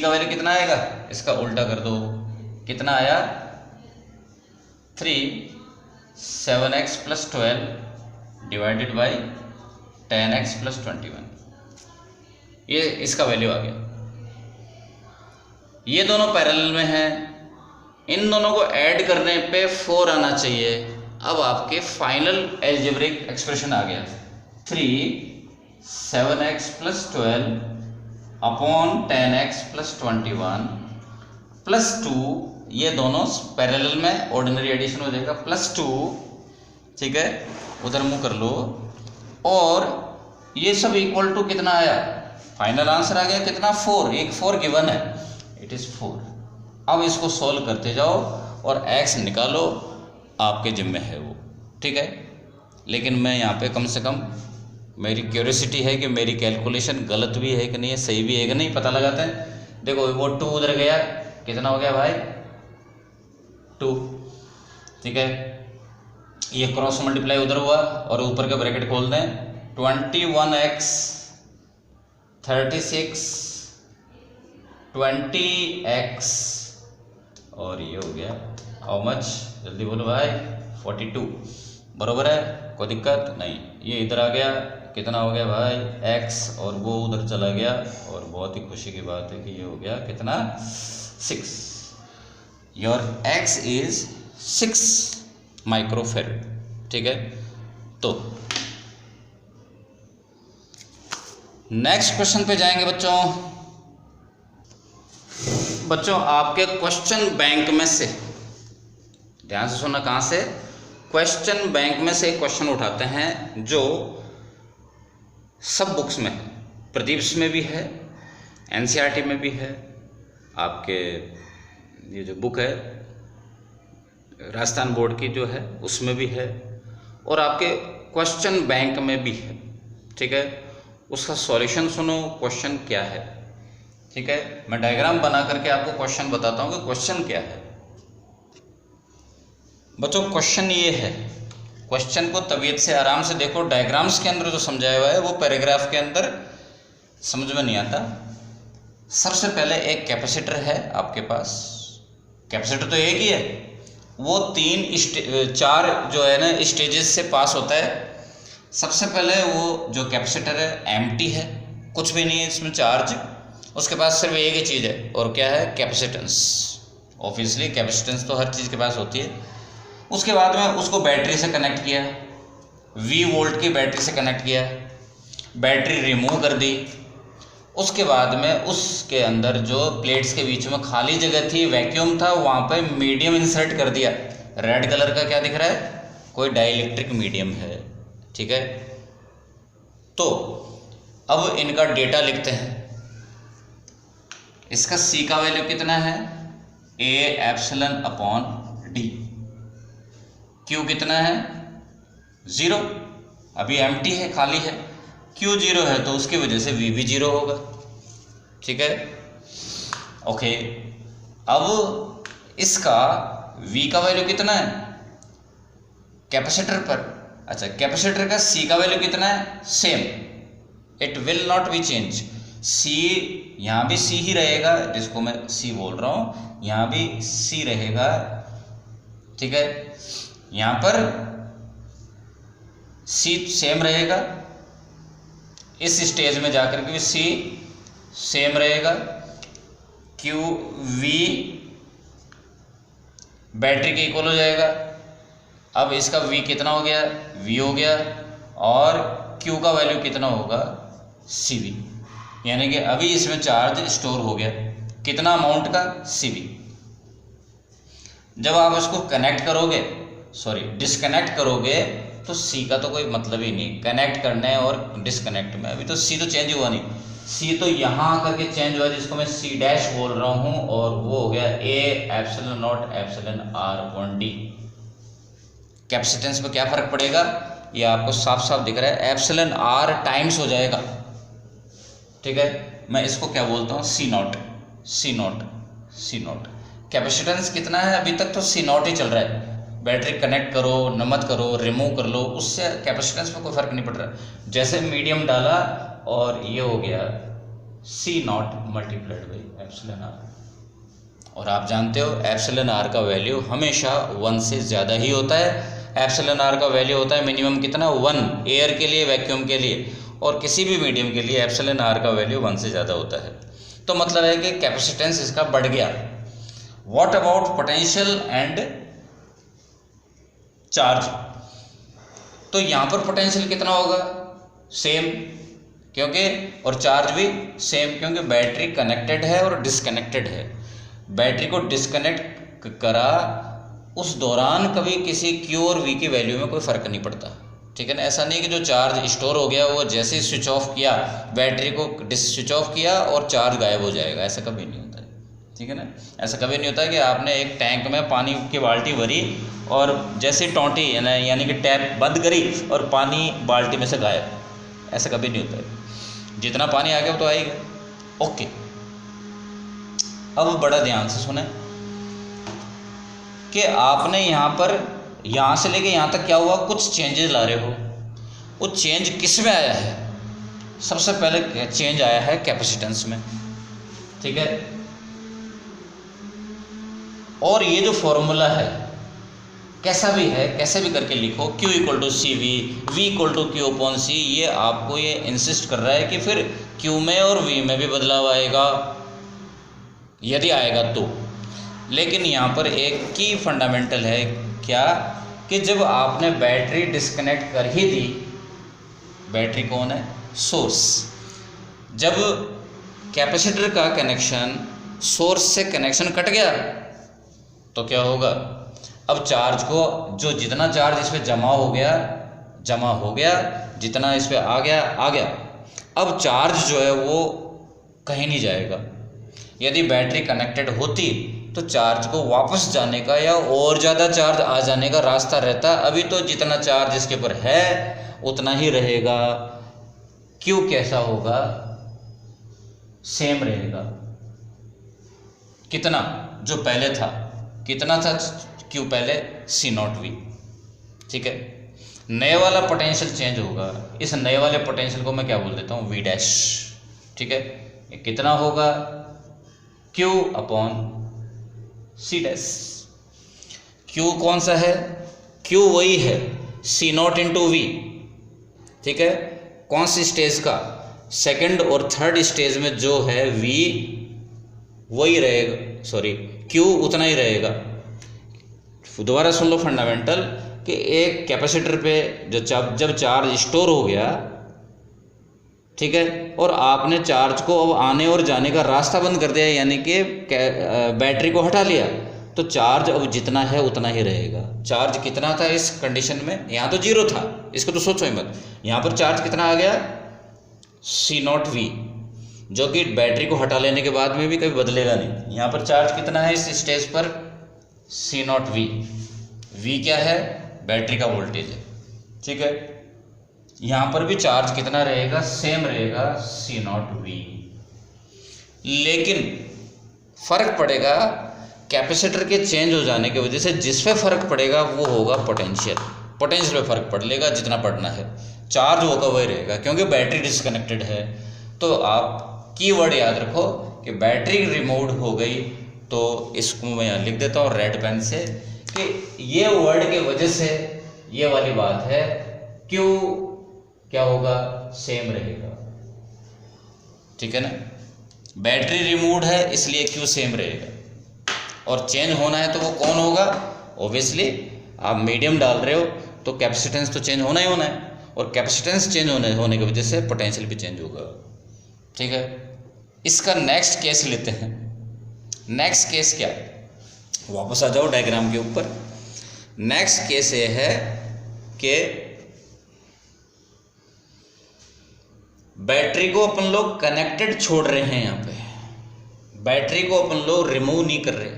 वैल्यू कितना आएगा, इसका उल्टा कर दो, कितना आया, 3 7x + 12 / 10x + 21, ये इसका वैल्यू आ गया। ये दोनों पैरेलल में हैं, इन दोनों को ऐड करने पे 4 आना चाहिए। अब आपके फाइनल एल्जेब्रिक एक्सप्रेशन आ गया, 3 7x + 12 / 10x + 21 +2, ये दोनों पैरेलल में ऑर्डिनरी एडिशन हो जाएगा, +2, ठीक है, उधर मुंह कर लो, और ये सब इक्वल टू कितना आया, फाइनल आंसर आ गया कितना, 4, एक 4 गिवन है, इट इज़ 4। अब इसको सॉल्व करते जाओ और x निकालो, आपके जिम्मे है वो, ठीक है। लेकिन मैं यहाँ पे कम से कम, मेरी क्यूरियोसिटी है कि मेरी कैलकुलेशन गलत भी है कि नहीं है, सही भी है कि नहीं, पता लगाते हैं। देखो वो 2 उधर गया, कितना हो गया भाई, 2, ठीक है, ये क्रॉस मल्टीप्लाई उधर हुआ, और ऊपर का ब्रैकेट खोल दें, 21x 36 20x, और ये हो गया हाउ मच, जल्दी बोलो भाई, 42, बराबर है, कोई दिक्कत नहीं। ये इधर आ गया, कितना हो गया भाई, x, और वो उधर चला गया, और बहुत ही खुशी की बात है कि ये हो गया कितना, 6, योर x इज 6 माइक्रोफेरेड, ठीक है। तो नेक्स्ट क्वेश्चन पे जाएंगे बच्चों, आपके क्वेश्चन बैंक में से, ध्यान से सुनना, कहाँ से, क्वेश्चन बैंक में से क्वेश्चन उठाते हैं जो सब बुक्स में है, प्रदीप्स में भी है, एनसीईआरटी में भी है, आपके ये जो बुक है राजस्थान बोर्ड की जो है उसमें भी है और आपके क्वेश्चन बैंक में भी है। ठीक है, उसका सॉल्यूशन सुनो, क्वेश्चन क्या है। ठीक है, मैं डायग्राम बना करके आपको क्वेश्चन बताता हूँ कि क्वेश्चन क्या है। बच्चों क्वेश्चन ये है, क्वेश्चन को तबीयत से आराम से देखो, डायग्राम्स के अंदर जो समझाया हुआ है वो पैराग्राफ के अंदर समझ में नहीं आता। सबसे पहले एक कैपेसिटर है आपके पास, कैपेसिटर तो एक ही है, वो 4 जो है ना स्टेजेस से पास होता है। सबसे पहले वो जो कैपेसिटर है एम्प्टी है, कुछ भी नहीं है इसमें चार्ज, उसके पास सिर्फ एक ही चीज़ है और क्या है, कैपेसिटेंस। ऑब्वियसली कैपेसिटेंस तो हर चीज़ के पास होती है। उसके बाद में उसको बैटरी से कनेक्ट किया, 20 वोल्ट की बैटरी से कनेक्ट किया, बैटरी रिमूव कर दी। उसके बाद में उसके अंदर जो प्लेट्स के बीच में खाली जगह थी, वैक्यूम था, वहाँ पे मीडियम इंसर्ट कर दिया। रेड कलर का क्या दिख रहा है, कोई डाइलेक्ट्रिक मीडियम है। ठीक है, तो अब इनका डेटा लिखते हैं। इसका C का वैल्यू कितना है, A epsilon upon D। Q कितना है, 0, अभी एम्प्टी है, खाली है। Q 0 है तो उसकी वजह से V भी 0 होगा। ठीक है, ओके। अब इसका V का वैल्यू कितना है कैपेसिटर पर, अच्छा कैपेसिटर का C का वैल्यू कितना है, same, it will not be change. C यहाँ भी C ही रहेगा, जिसको मैं C बोल रहा हूँ, यहाँ भी C रहेगा। ठीक है, यहाँ पर C सेम रहेगा, इस स्टेज में जाकर के भी C सेम रहेगा। Q V बैटरी के इक्वल हो जाएगा। अब इसका V कितना हो गया, V हो गया, और Q का वैल्यू कितना होगा, CV, यानी कि अभी इसमें चार्ज स्टोर हो गया, कितना अमाउंट का, CV। जब आप इसको कनेक्ट करोगे, डिस्कनेक्ट करोगे, तो C का तो कोई मतलब ही नहीं, कनेक्ट करने और डिस्कनेक्ट में। अभी तो C तो चेंज हुआ नहीं, C तो यहाँ आकर के चेंज हुआ, जिसको मैं C डैश बोल रहा हूँ, और वो हो गया A epsilon not epsilon R upon D। Capacitance में क्या फर्क पड़ेगा, ये आपको साफ साफ दिख रहा है, एप्सिलॉन R टाइम्स हो जाएगा। ठीक है, मैं इसको क्या बोलता हूँ, C नॉट। कैपेसिटेंस कितना है, अभी तक तो C नॉट ही चल रहा है। बैटरी कनेक्ट करो न मत करो, रिमूव कर लो, उससे कैपेसिटेंस में कोई फर्क नहीं पड़ रहा। जैसे मीडियम डाला और ये हो गया C not multiplied by epsilon R। और आप जानते हो एप्सिलॉन R का वैल्यू हमेशा 1 से ज़्यादा ही होता है। एप्सिलॉन R का वैल्यू होता है मिनिमम कितना, 1, एयर के लिए, वैक्यूम के लिए, और किसी भी मीडियम के लिए एप्सिलॉन R का वैल्यू 1 से ज़्यादा होता है। तो मतलब है कि कैपेसिटेंस इसका बढ़ गया। What about potential and charge, तो यहाँ पर पोटेंशियल कितना होगा, सेम, क्योंकि, और चार्ज भी सेम, क्योंकि बैटरी कनेक्टेड है और डिस्कनेक्टेड है। बैटरी को डिस्कनेक्ट करा उस दौरान कभी किसी Q और V की वैल्यू में कोई फ़र्क नहीं पड़ता। ठीक है ना, ऐसा नहीं कि जो चार्ज स्टोर हो गया वो जैसे ही स्विच ऑफ किया, बैटरी को स्विच ऑफ किया और चार्ज गायब हो जाएगा, ऐसा कभी नहीं होता है। ठीक है ना, ऐसा कभी नहीं होता है कि आपने एक टैंक में पानी की बाल्टी भरी और जैसे टोंटी यानी कि टैप बंद करी और पानी बाल्टी में से गायब, ऐसा कभी नहीं होता है। जितना पानी आ गया वो तो आएगा। ओके, अब बड़ा ध्यान से सुने कि आपने यहाँ पर, यहाँ से लेके यहाँ तक क्या हुआ, कुछ चेंजेस ला रहे हो। वो चेंज किस में आया है, सबसे पहले चेंज आया है कैपेसिटेंस में। ठीक है, और ये जो फॉर्मूला है कैसा भी है, कैसे भी करके लिखो, Q equal to CV, V equal to Q upon C, ये आपको ये इंसिस्ट कर रहा है कि फिर Q में और V में भी बदलाव आएगा, यदि आएगा तो। लेकिन यहाँ पर एक की फंडामेंटल है क्या, कि जब आपने बैटरी डिस्कनेक्ट कर ही दी, बैटरी कौन है, सोर्स, जब कैपेसिटर का कनेक्शन सोर्स से कनेक्शन कट गया तो क्या होगा, अब चार्ज को, जो जितना चार्ज इस पर जमा हो गया, जितना इस पर आ गया, अब चार्ज जो है वो कहीं नहीं जाएगा। यदि बैटरी कनेक्टेड होती तो चार्ज को वापस जाने का या और ज़्यादा चार्ज आ जाने का रास्ता रहता है। अभी तो जितना चार्ज इसके ऊपर है उतना ही रहेगा। क्यू कैसा होगा, सेम रहेगा। कितना, जो पहले था, कितना था क्यू पहले, C0V। ठीक है, नए वाला पोटेंशियल चेंज होगा। इस नए वाले पोटेंशियल को मैं क्या बोल देता हूँ, V डैश। ठीक है, ये कितना होगा, Q upon C dash. Q कौन सा है, Q वही है C0 इंटू V। ठीक है, कौन सी स्टेज का, सेकंड और थर्ड स्टेज में जो है V वही रहेगा, सॉरी Q उतना ही रहेगा। दोबारा सुन लो फंडामेंटल, कि एक कैपेसिटर पे जब चार्ज स्टोर हो गया, ठीक है, और आपने चार्ज को अब आने और जाने का रास्ता बंद कर दिया, यानी कि बैटरी को हटा लिया, तो चार्ज अब जितना है उतना ही रहेगा। चार्ज कितना था इस कंडीशन में, यहाँ तो 0 था, इसको तो सोचो ही मत। यहाँ पर चार्ज कितना आ गया, C0V, जो कि बैटरी को हटा लेने के बाद में भी कभी बदलेगा नहीं। यहाँ पर चार्ज कितना है इस स्टेज पर, C0V। V क्या है, बैटरी का वोल्टेज है। ठीक है, यहाँ पर भी चार्ज कितना रहेगा, सेम रहेगा C0V। लेकिन फर्क पड़ेगा कैपेसिटर के चेंज हो जाने की वजह से। जिस पे फर्क पड़ेगा वो होगा पोटेंशियल। पोटेंशियल पे फर्क पड़ेगा जितना पड़ना है, चार्ज होगा वही रहेगा, क्योंकि बैटरी डिस्कनेक्टेड है। तो आप कीवर्ड याद रखो कि बैटरी रिमूव हो गई, तो इसको मैं यहाँ लिख देता हूँ रेड पेन से, कि ये वर्ड के वजह से ये वाली बात है, क्यू क्या होगा, सेम रहेगा। ठीक है ना, बैटरी रिमूव है इसलिए क्यू सेम रहेगा, और चेंज होना है तो वो कौन होगा, ऑब्वियसली आप मीडियम डाल रहे हो तो कैपेसिटेंस तो चेंज होना ही होना है, और कैपेसिटेंस चेंज होने की वजह से पोटेंशियल भी चेंज होगा। ठीक है, इसका नेक्स्ट केस लेते हैं। नेक्स्ट केस क्या, वापस आ जाओ डायग्राम के ऊपर। नेक्स्ट केस ये है कि बैटरी को अपन लोग कनेक्टेड छोड़ रहे हैं। यहाँ पे बैटरी को अपन लोग रिमूव नहीं कर रहे,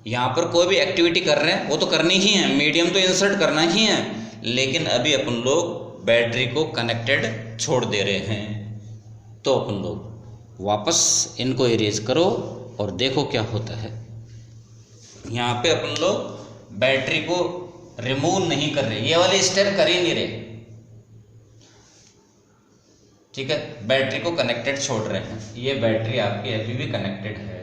यहाँ पर कोई भी एक्टिविटी कर रहे हैं वो तो करनी ही है, मीडियम तो इंसर्ट करना ही है, लेकिन अभी अपन लोग बैटरी को कनेक्टेड छोड़ दे रहे हैं। तो अपन लोग वापस इनको इरेज करो और देखो क्या होता है। यहाँ पे अपन लोग बैटरी को रिमूव नहीं कर रहे, ये वाले स्टेप कर ही नहीं रहे। ठीक है, बैटरी को कनेक्टेड छोड़ रहे हैं। ये बैटरी आपकी अभी भी कनेक्टेड है।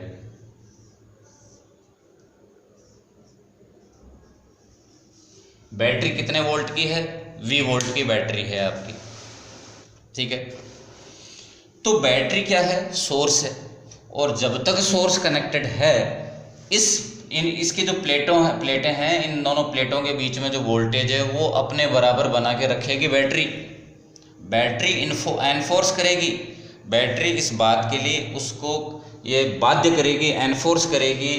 बैटरी कितने वोल्ट की है, V वोल्ट की बैटरी है आपकी। ठीक है, तो बैटरी क्या है, सोर्स है, और जब तक सोर्स कनेक्टेड है, इसकी जो प्लेटें हैं, इन दोनों प्लेटों के बीच में जो वोल्टेज है वो अपने बराबर बना के रखेगी बैटरी एनफोर्स करेगी। बैटरी इस बात के लिए उसको ये बाध्य करेगी, एनफोर्स करेगी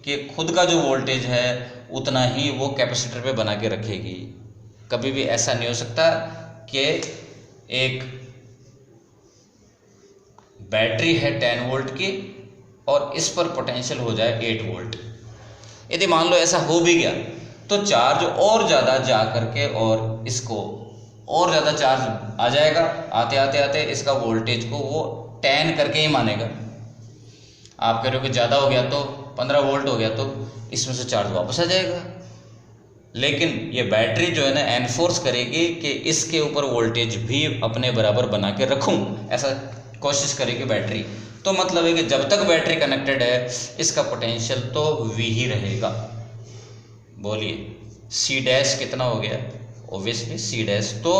कि खुद का जो वोल्टेज है उतना ही वो कैपेसिटर पे बना के रखेगी। कभी भी ऐसा नहीं हो सकता कि एक बैटरी है 10 वोल्ट की और इस पर पोटेंशियल हो जाए 8 वोल्ट। यदि मान लो ऐसा हो भी गया तो चार्ज और ज़्यादा जा करके और इसको और ज़्यादा चार्ज आ जाएगा, आते आते इसका वोल्टेज को वो 10 करके ही मानेगा। आप कह रहे हो कि ज़्यादा हो गया तो 15 वोल्ट हो गया तो इसमें से चार्ज वापस आ जाएगा, लेकिन ये बैटरी जो है ना एनफोर्स करेगी कि इसके ऊपर वोल्टेज भी अपने बराबर बना के रखूँ, ऐसा कोशिश करेगी बैटरी। तो मतलब है कि जब तक बैटरी कनेक्टेड है इसका पोटेंशियल तो V ही रहेगा। बोलिए C डैश कितना हो गया, ऑब्वियसली C डैश तो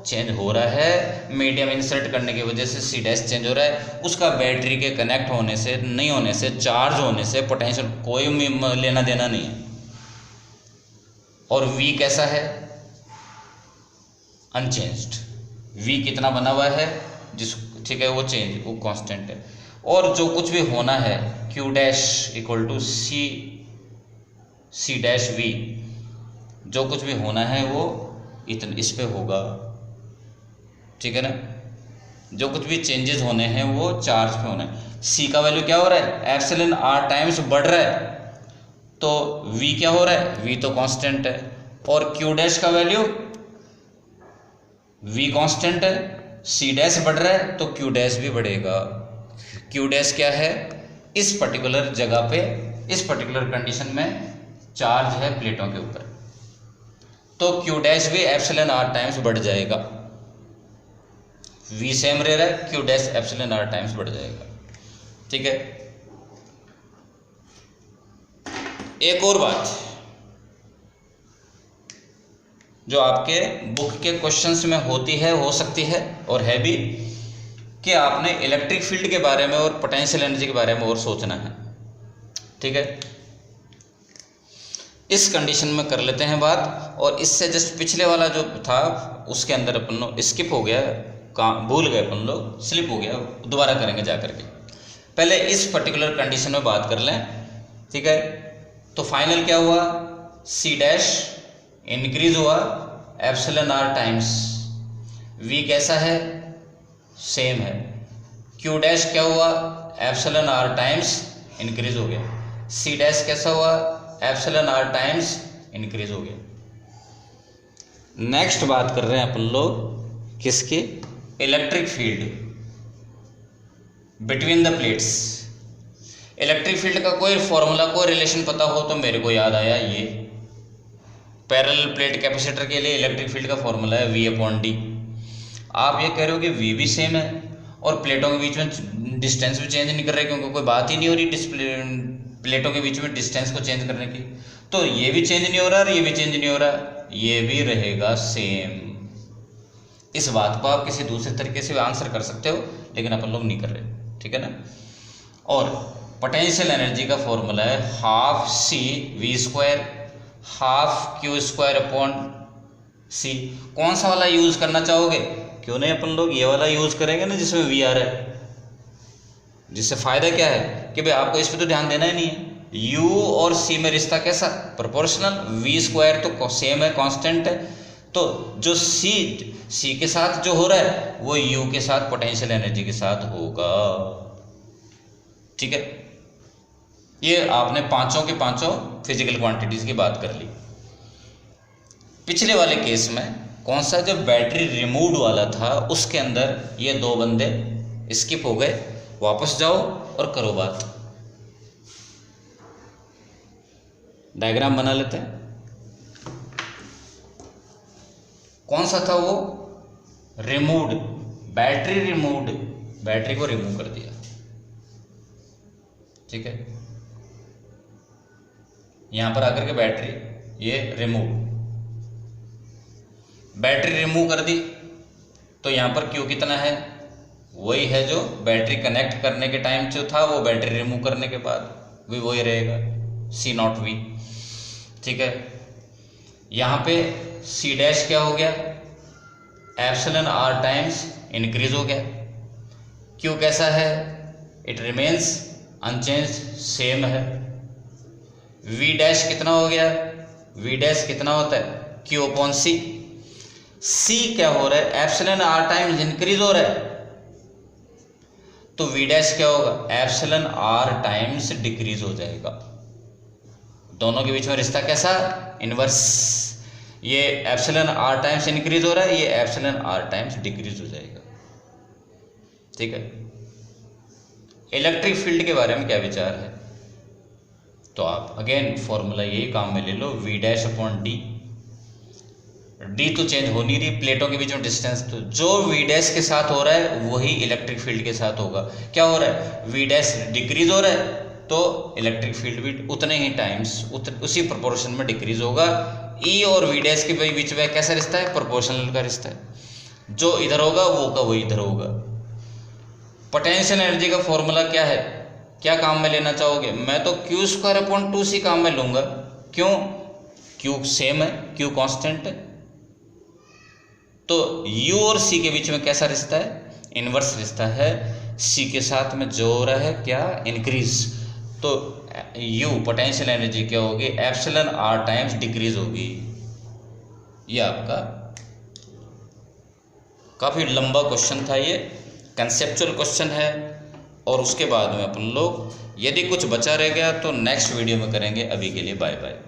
चेंज हो रहा है, मीडियम इंसर्ट करने की वजह से C डैश चेंज हो रहा है। उसका बैटरी के कनेक्ट होने से, नहीं होने से, चार्ज होने से पोटेंशियल कोई लेना देना नहीं है। और V कैसा है, अनचेंज्ड। V कितना बना हुआ है जिस, ठीक है, वो चेंज, वो कांस्टेंट है। और जो कुछ भी होना है Q dash equal to C dash V, जो कुछ भी होना है वो इस पे होगा। ठीक है ना, जो कुछ भी चेंजेस होने हैं वो चार्ज पे होना है। C का वैल्यू क्या हो रहा है, एप्सिलॉन R टाइम्स बढ़ रहा है, तो V क्या हो रहा है, V तो कांस्टेंट है, और Q डैश का वैल्यू, V कांस्टेंट है, C डैश बढ़ रहा है तो Q डैश भी बढ़ेगा। Q डैश क्या है, इस पर्टिकुलर जगह पे, इस पर्टिकुलर कंडीशन में चार्ज है प्लेटों के ऊपर, तो Q डैश भी एप्सिलॉन r टाइम्स बढ़ जाएगा। V सेम रह रहा है, Q dash epsilon r times बढ़ जाएगा। ठीक है, एक और बात जो आपके बुक के क्वेश्चंस में होती है, हो सकती है और है भी, कि आपने इलेक्ट्रिक फील्ड के बारे में और पोटेंशियल एनर्जी के बारे में और सोचना है। ठीक है, इस कंडीशन में कर लेते हैं बात, और इससे जस्ट पिछले वाला जो था उसके अंदर अपन लोग स्किप हो गया, भूल गए अपन लोग, स्लिप हो गया, दोबारा करेंगे जा करके। पहले इस पर्टिकुलर कंडीशन में बात कर लें। ठीक है, तो फाइनल क्या हुआ, C डैश इंक्रीज हुआ एप्सिलॉन r टाइम्स, V कैसा है, सेम है, Q डैश क्या हुआ, एप्सिलॉन r टाइम्स इंक्रीज हो गया, C डैश कैसा हुआ, एप्सिलॉन r टाइम्स इंक्रीज हो गया। नेक्स्ट बात कर रहे हैं अपन लोग किसकी, electric field between the plates. Electric field का कोई फॉर्मूला, कोई रिलेशन पता हो तो मेरे को याद आया, ये पैरेलल प्लेट कैपेसिटर के लिए इलेक्ट्रिक फील्ड का फॉर्मूला है V/d। आप ये कह रहे हो कि V भी सेम है और प्लेटों के बीच में डिस्टेंस भी चेंज नहीं कर रहे, क्योंकि कोई बात ही नहीं हो रही प्लेटों के बीच में डिस्टेंस को चेंज करने की, तो ये भी चेंज नहीं हो रहा और ये भी चेंज नहीं हो रहा, ये भी रहेगा सेम। इस बात को आप किसी दूसरे तरीके से आंसर कर सकते हो, लेकिन अपन लोग नहीं कर रहे। ठीक है ना। और पोटेंशियल एनर्जी का फॉर्मूला है half CV² half Q² upon C। कौन सा वाला यूज करना चाहोगे, क्यों नहीं अपन लोग ये वाला यूज करेंगे ना जिसमें V आ रहा है। जिससे फायदा क्या है कि भाई आपको इस पर तो ध्यान देना ही नहीं है। U और C में रिश्ता कैसा, प्रोपोर्शनल। V² तो सेम है, कांस्टेंट है, तो जो C के साथ जो हो रहा है वो U के साथ पोटेंशियल एनर्जी के साथ होगा। ठीक है, ये आपने पांचों के पांचों फिजिकल क्वांटिटीज की बात कर ली। पिछले वाले केस में कौन सा, जो बैटरी रिमूव्ड वाला था उसके अंदर ये दो बंदे स्किप हो गए। वापस जाओ और करो बात, डायग्राम बना लेते हैं। कौन सा था वो, रिमूव्ड, बैटरी रिमूव्ड, बैटरी को रिमूव कर दिया। ठीक है, यहां पर आकर के बैटरी ये रिमूव, बैटरी रिमूव कर दी, तो यहां पर Q कितना है, वही है जो बैटरी कनेक्ट करने के टाइम जो था, वो बैटरी रिमूव करने के बाद भी वही रहेगा, C0V। ठीक है, यहाँ पे C डैश क्या हो गया, एप्सिलॉन r टाइम्स इंक्रीज हो गया। Q कैसा है, इट रिमेन्स अनचेंज, सेम है। V डैश कितना हो गया, V डैश कितना होता है, Q/C। C क्या हो रहा है, एप्सिलॉन r टाइम्स इंक्रीज हो रहा है, तो V डैश क्या होगा, एप्सिलॉन r टाइम्स डिक्रीज हो जाएगा। दोनों के बीच में रिश्ता कैसा, इनवर्स। ये एप्सिलॉन r टाइम्स इंक्रीज हो रहा है, ये एप्सिलॉन r टाइम्स डिक्रीज हो जाएगा। ठीक है, इलेक्ट्रिक फील्ड के बारे में क्या विचार है, तो आप अगेन फॉर्मूला यही काम में ले लो, V dash upon D। D तो चेंज हो नहीं रही, प्लेटों के बीच में डिस्टेंस, तो जो V डैश के साथ हो रहा है वही इलेक्ट्रिक फील्ड के साथ होगा। क्या हो रहा है, V डैश डिक्रीज हो रहा है, तो इलेक्ट्रिक फील्ड भी उतने ही टाइम्स उसी प्रोपोर्शन में डिक्रीज होगा। E और V डैश के बीच में कैसा रिश्ता है, प्रोपोर्शनल का रिश्ता है, जो इधर होगा वो का वही इधर होगा। पोटेंशियल एनर्जी का फॉर्मूला क्या है, क्या काम में लेना चाहोगे, मैं तो Q²/2C काम में लूंगा। क्यों, Q सेम है, Q कांस्टेंट है, तो U और C के बीच में कैसा रिश्ता है, इनवर्स रिश्ता है। C के साथ में जो हो रहा है क्या, इंक्रीज, तो U पोटेंशियल एनर्जी क्या होगी, एप्सिलॉन r टाइम्स डिक्रीज होगी। ये आपका काफी लंबा क्वेश्चन था, ये कंसेप्चुअल क्वेश्चन है। और उसके बाद में अपन लोग यदि कुछ बचा रह गया तो नेक्स्ट वीडियो में करेंगे। अभी के लिए बाय बाय।